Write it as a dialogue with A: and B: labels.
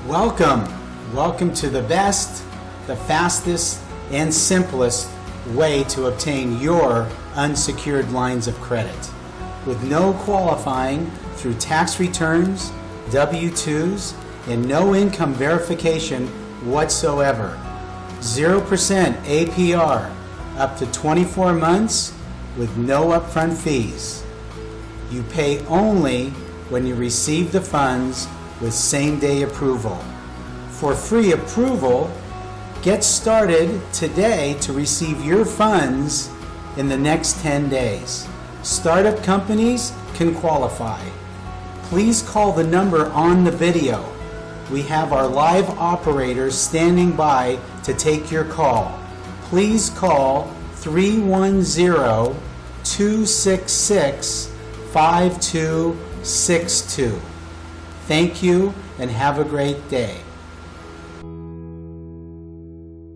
A: Welcome to the best, the fastest, and simplest way to obtain your unsecured lines of credit. With no qualifying through tax returns, W-2s, and no income verification whatsoever. 0% APR up to 24 months with no upfront fees. You pay only when you receive the funds with same-day approval. For free approval, get started today to receive your funds in the next 10 days. Startup companies can qualify. Please call the number on the video. We have our live operators standing by to take your call. Please call 310-266-5262. Thank you and have a great day.